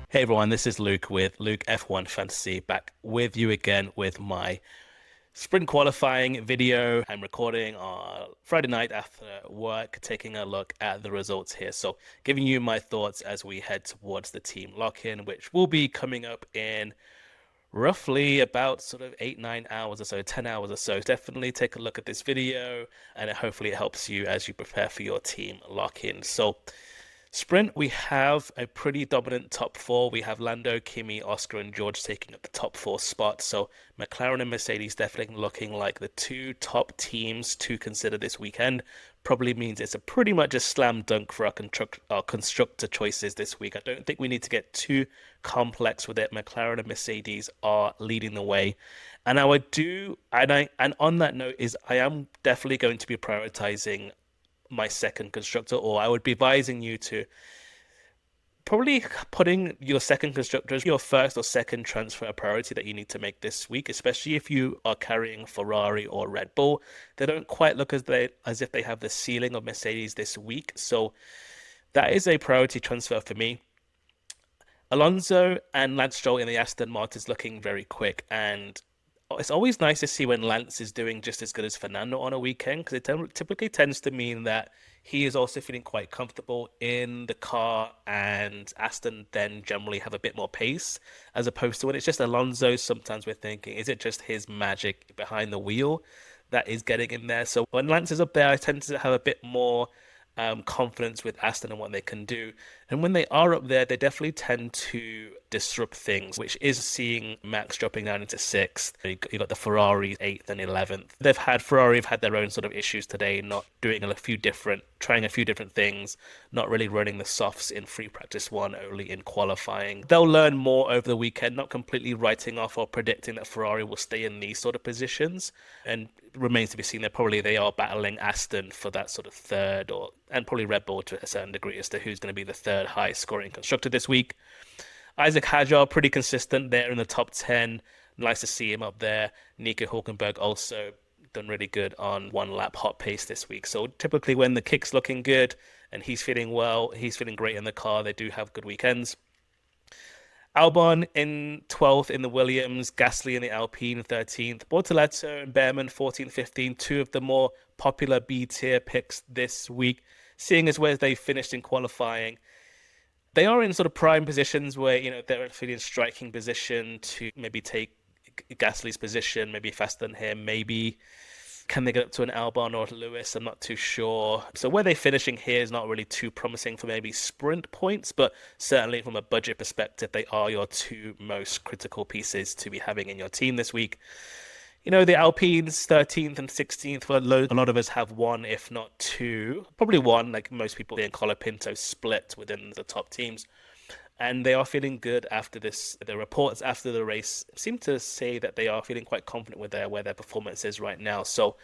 Hey everyone, this is Luke with Luke F1 Fantasy back with you again with my sprint qualifying video. I'm recording on Friday night after work, taking a look at the results here. So, giving you my thoughts as we head towards the team lock-in, which will be coming up in roughly about sort of 8, 9 hours or so, 10 hours or so. Definitely take a look at this video and hopefully it helps you as you prepare for your team lock-in. So, Sprint, we have a pretty dominant top four. We have Lando, Kimi, Oscar, and George taking up the top four spots. So McLaren and Mercedes definitely looking like the two top teams to consider this weekend. Probably means it's a pretty much a slam dunk for our constructor choices this week. I don't think we need to get too complex with it. McLaren and Mercedes are leading the way. And I would do, and on that note is I am definitely going to be prioritizing my second constructor, or I would be advising you to probably putting your second constructor as your first or second transfer priority that you need to make this week, especially if you are carrying Ferrari or Red Bull. They don't quite look as if they have the ceiling of Mercedes this week, so that is a priority transfer for me. Alonso and Lance Stroll in the Aston Martin's looking very quick, and it's always nice to see when Lance is doing just as good as Fernando on a weekend because it typically tends to mean that he is also feeling quite comfortable in the car, and Aston then generally have a bit more pace as opposed to when it's just Alonso. Sometimes we're thinking, is it just his magic behind the wheel that is getting in there? So when Lance is up there, I tend to have a bit more confidence with Aston and what they can do. And when they are up there, they definitely tend to disrupt things, which is seeing Max dropping down into sixth. You got the Ferrari eighth and 11th. Ferrari have had their own sort of issues today, not doing trying a few different things, not really running the softs in free practice one, only in qualifying. They'll learn more over the weekend, not completely writing off or predicting that Ferrari will stay in these sort of positions. And it remains to be seen. They are battling Aston for that sort of third, and probably Red Bull to a certain degree as to who's going to be the third highest scoring constructor this week. Isaac Hadjar, pretty consistent there in the top 10. Nice to see him up there. Nico Hulkenberg also done really good on one lap hot pace this week. So typically when the kick's looking good and he's feeling well, he's feeling great in the car, they do have good weekends. Albon in 12th in the Williams, Gasly in the Alpine 13th, Bortoleto and Behrman 14th, 15th, two of the more popular B tier picks this week, seeing as where they finished in qualifying. They are in sort of prime positions where, they're feeling in striking position to maybe take Gasly's position, maybe faster than him, maybe can they get up to an Albon or Lewis? I'm not too sure. So where they're finishing here is not really too promising for maybe sprint points, but certainly from a budget perspective, they are your two most critical pieces to be having in your team this week. The Alpines 13th and 16th, where a lot of us have one, if not two, probably one, like most people in Colapinto split within the top teams. And they are feeling good after this. The reports after the race seem to say that they are feeling quite confident with where their performance is right now. So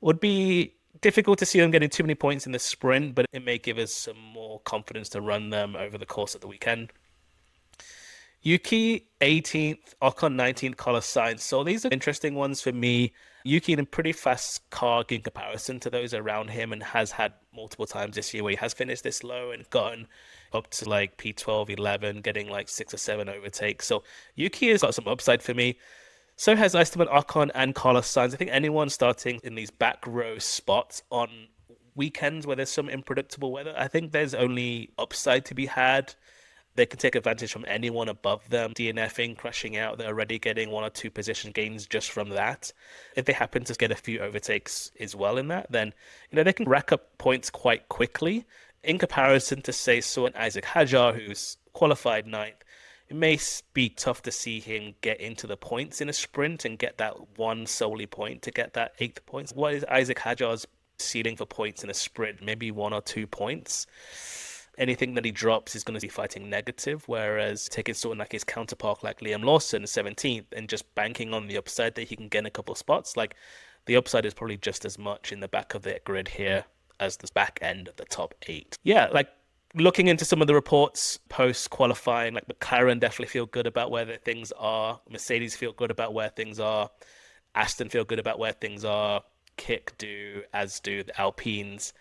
would be difficult to see them getting too many points in the sprint, but it may give us some more confidence to run them over the course of the weekend. Yuki 18th, Ocon 19th, Carlos Sainz. So these are interesting ones for me. Yuki in a pretty fast car in comparison to those around him, and has had multiple times this year where he has finished this low and gotten up to like P12, 11, getting like 6 or 7 overtakes. So Yuki has got some upside for me. So has Esteban Ocon and Carlos Sainz. I think anyone starting in these back row spots on weekends where there's some unpredictable weather, I think there's only upside to be had. They can take advantage from anyone above them, DNFing, crashing out. They're already getting 1 or 2 position gains just from that. If they happen to get a few overtakes as well in that, then they can rack up points quite quickly. In comparison to, say, someone Isaac Hadjar, who's qualified ninth, it may be tough to see him get into the points in a sprint and get that one solely point to get that 8th point. What is Isaac Hadjar's ceiling for points in a sprint? Maybe 1 or 2 points. Anything that he drops is going to be fighting negative, whereas taking someone like his counterpart like Liam Lawson, 17th, and just banking on the upside that he can get in a couple of spots, like the upside is probably just as much in the back of the grid here as the back end of the top 8. Yeah, like looking into some of the reports post-qualifying, like McLaren definitely feel good about where their things are, Mercedes feel good about where things are, Aston feel good about where things are, Kick do, as do the Alpines.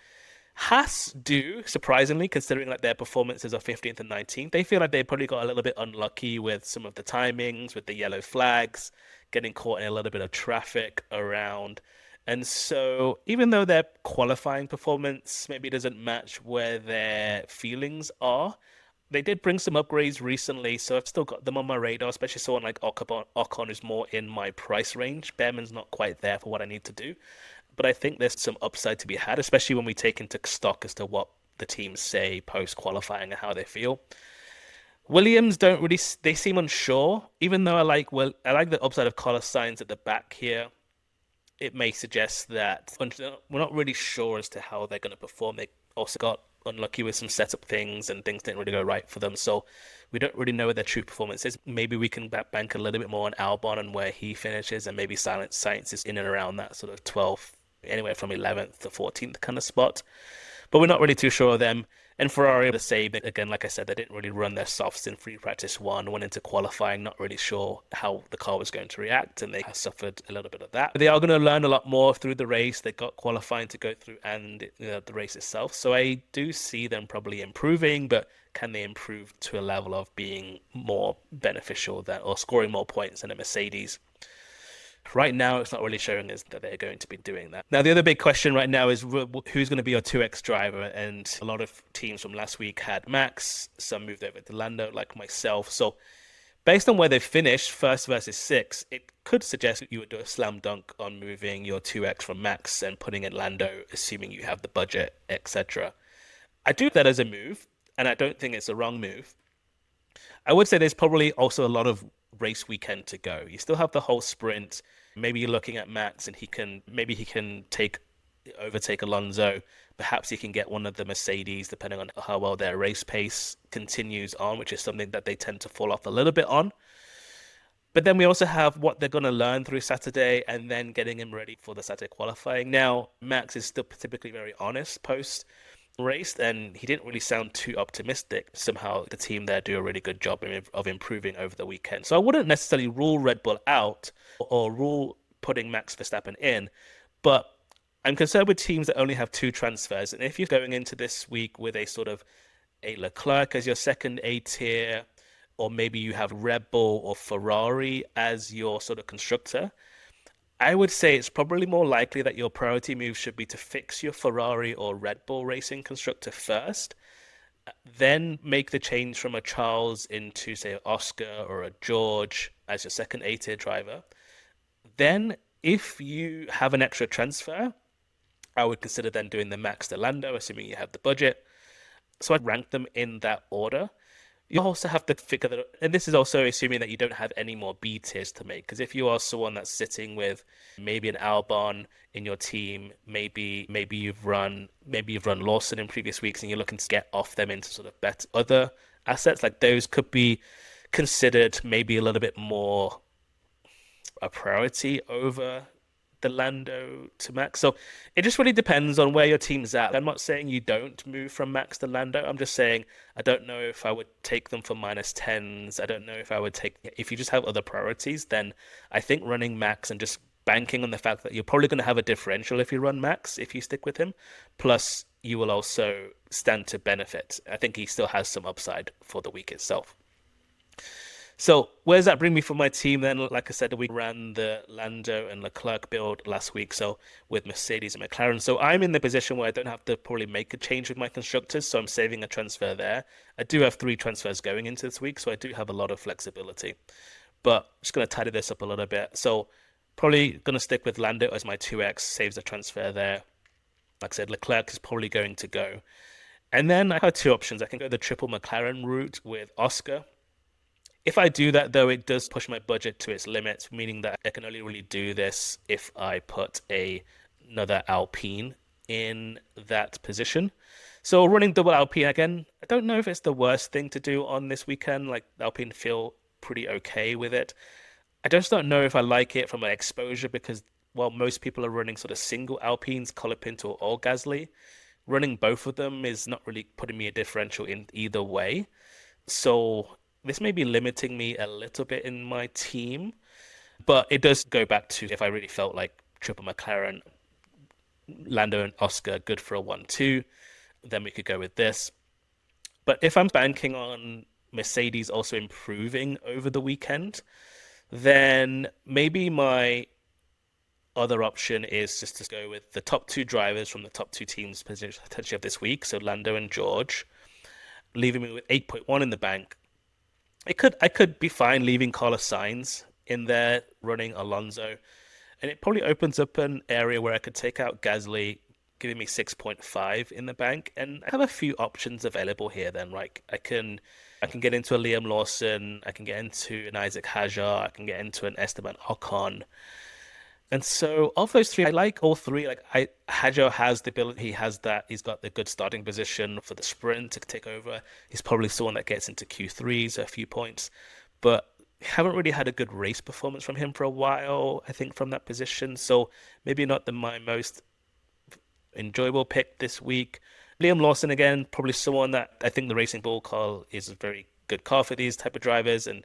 Haas do, surprisingly, considering like their performances are 15th and 19th. They feel like they probably got a little bit unlucky with some of the timings, with the yellow flags, getting caught in a little bit of traffic around. And so, even though their qualifying performance maybe doesn't match where their feelings are, they did bring some upgrades recently, so I've still got them on my radar, especially someone like Ocon who's more in my price range. Behrman's not quite there for what I need to do, but I think there's some upside to be had, especially when we take into stock as to what the teams say post qualifying and how they feel. Williams don't really, they seem unsure, even though I like the upside of color signs at the back here. It may suggest that we're not really sure as to how they're going to perform. They also got unlucky with some setup things and things didn't really go right for them. So we don't really know what their true performance is. Maybe we can bank a little bit more on Albon and where he finishes, and maybe Silent Science is in and around that sort of 12th, anywhere from 11th to 14th kind of spot. But we're not really too sure of them. And Ferrari, the same. Again, like I said, they didn't really run their softs in free practice one, went into qualifying, not really sure how the car was going to react, and they have suffered a little bit of that. They are going to learn a lot more through the race. They got qualifying to go through and the race itself. So I do see them probably improving, but can they improve to a level of being more beneficial than or scoring more points than a Mercedes? Right now, it's not really showing us that they're going to be doing that. Now, the other big question right now is who's going to be your 2X driver? And a lot of teams from last week had Max. Some moved over to Lando, like myself. So based on where they finished, first versus sixth, it could suggest that you would do a slam dunk on moving your 2X from Max and putting in Lando, assuming you have the budget, etc. I do that as a move, and I don't think it's a wrong move. I would say there's probably also a lot of race weekend to go. You still have the whole sprint. Maybe you're looking at Max and he can overtake Alonso. Perhaps he can get one of the Mercedes, depending on how well their race pace continues on, which is something that they tend to fall off a little bit on. But then we also have what they're going to learn through Saturday and then getting him ready for the Saturday qualifying. Now, Max is still typically very honest post race, and he didn't really sound too optimistic. Somehow the team there do a really good job of improving over the weekend. So I wouldn't necessarily rule Red Bull out or rule putting Max Verstappen in, but I'm concerned with teams that only have two transfers. And if you're going into this week with a sort of a Leclerc as your second A tier, or maybe you have Red Bull or Ferrari as your sort of constructor, I would say it's probably more likely that your priority move should be to fix your Ferrari or Red Bull racing constructor first, then make the change from a Charles into, say, Oscar or a George as your second A tier driver. Then, if you have an extra transfer, I would consider then doing the Max to Lando, assuming you have the budget. So I'd rank them in that order. You also have to figure that, and this is also assuming that you don't have any more B tiers to make. Because if you are someone that's sitting with maybe an Albon in your team, maybe you've run Lawson in previous weeks, and you're looking to get off them into sort of better other assets, like those could be considered maybe a little bit more a priority over the Lando to Max. So it just really depends on where your team's at. I'm not saying you don't move from Max to Lando. I'm just saying I don't know if I would take them for minus tens. I don't know if I would take, if you just have other priorities, then I think running Max and just banking on the fact that you're probably going to have a differential if you run Max, if you stick with him. Plus, you will also stand to benefit. I think he still has some upside for the week itself. So where does that bring me for my team then? Like I said, we ran the Lando and Leclerc build last week, so with Mercedes and McLaren. So I'm in the position where I don't have to probably make a change with my constructors, so I'm saving a transfer there. I do have 3 transfers going into this week, so I do have a lot of flexibility. But I'm just going to tidy this up a little bit. So probably going to stick with Lando as my 2X, saves a transfer there. Like I said, Leclerc is probably going to go. And then I have 2 options. I can go the triple McLaren route with Oscar. If I do that, though, it does push my budget to its limits, meaning that I can only really do this if I put another Alpine in that position. So running double Alpine again, I don't know if it's the worst thing to do on this weekend. Like Alpine feel pretty okay with it. I just don't know if I like it from an exposure because while most people are running sort of single Alpines, Colapinto or Gasly, running both of them is not really putting me a differential in either way. So this may be limiting me a little bit in my team, but it does go back to if I really felt like triple McLaren Lando and Oscar good for a 1-2. Then we could go with this. But if I'm banking on Mercedes also improving over the weekend, then maybe my other option is just to go with the top two drivers from the top two teams potentially of this week, so Lando and George, leaving me with 8.1 in the bank. I could be fine leaving Carlos Sainz in there running Alonso, and it probably opens up an area where I could take out Gasly, giving me 6.5 in the bank, and I have a few options available here. Then, right, I can get into a Liam Lawson, I can get into an Isaac Hajar, I can get into an Esteban Ocon. And so of those three, I like all three. Like Hajo has the ability, he's got the good starting position for the sprint to take over. He's probably someone that gets into Q3s a few points, but haven't really had a good race performance from him for a while, I think, from that position. So maybe not my most enjoyable pick this week. Liam Lawson again, probably someone that I think the Racing Bull car is a very good car for these type of drivers, and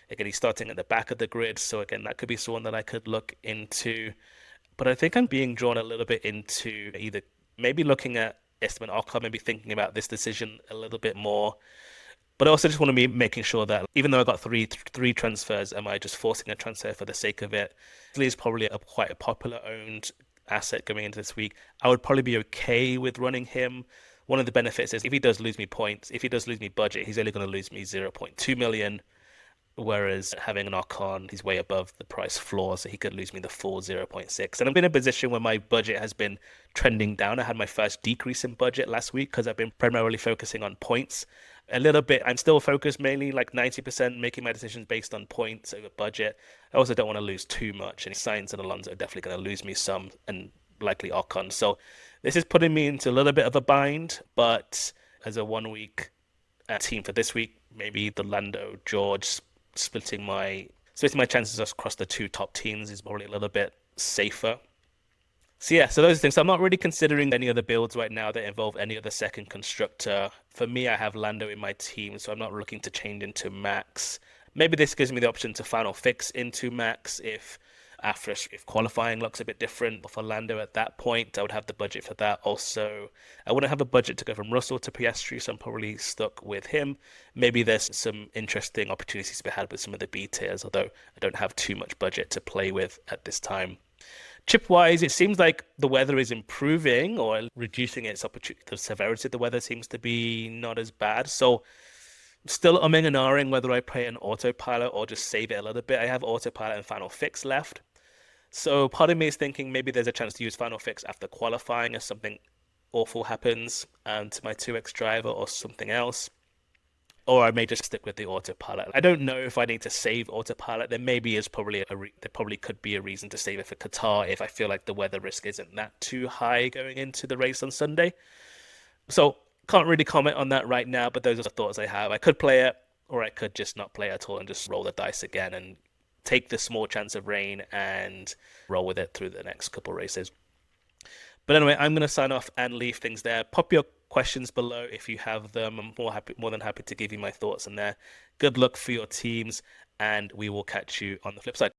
again he's starting at the back of the grid, so again that could be someone that I could look into. But I think I'm being drawn a little bit into either maybe looking at Esteban Ocon, maybe thinking about this decision a little bit more. But I also just want to be making sure that even though I got three transfers, am I just forcing a transfer for the sake of it? He's probably quite a popular owned asset going into this week. I would probably be okay with running him. One of the benefits is if he does lose me points, if he does lose me budget, he's only going to lose me 0.2 million. Whereas having an Ocon, he's way above the price floor, so he could lose me the full 0.6. And I'm in a position where my budget has been trending down. I had my first decrease in budget last week because I've been primarily focusing on points. A little bit, I'm still focused mainly like 90% making my decisions based on points over budget. I also don't want to lose too much, and Sainz and Alonso are definitely going to lose me some, and likely Ocon. So this is putting me into a little bit of a bind, but as a 1 week team for this week, maybe the Lando George splitting my chances across the two top teams is probably a little bit safer. So yeah, so those things. So I'm not really considering any other builds right now that involve any other second constructor. For me, I have Lando in my team, so I'm not looking to change into Max. Maybe this gives me the option to final fix into Max if qualifying looks a bit different for Lando at that point. I would have the budget for that. Also, I wouldn't have a budget to go from Russell to Piastri, so I'm probably stuck with him. Maybe there's some interesting opportunities to be had with some of the B tiers, although I don't have too much budget to play with at this time. Chip wise, it seems like the weather is improving or reducing its opportunity. The severity of the weather seems to be not as bad. So still umming and ahhing whether I play an autopilot or just save it a little bit. I have autopilot and final fix left. So part of me is thinking maybe there's a chance to use final fix after qualifying if something awful happens to my 2x driver or something else. Or I may just stick with the autopilot. I don't know if I need to save autopilot. There maybe is probably there probably could be a reason to save it for Qatar if I feel like the weather risk isn't that too high going into the race on Sunday. So can't really comment on that right now, but those are the thoughts I have. I could play it, or I could just not play at all and just roll the dice again and take the small chance of rain and roll with it through the next couple races. But anyway, I'm going to sign off and leave things there. Pop your questions below if you have them. I'm more than happy to give you my thoughts on there. Good luck for your teams, and we will catch you on the flip side.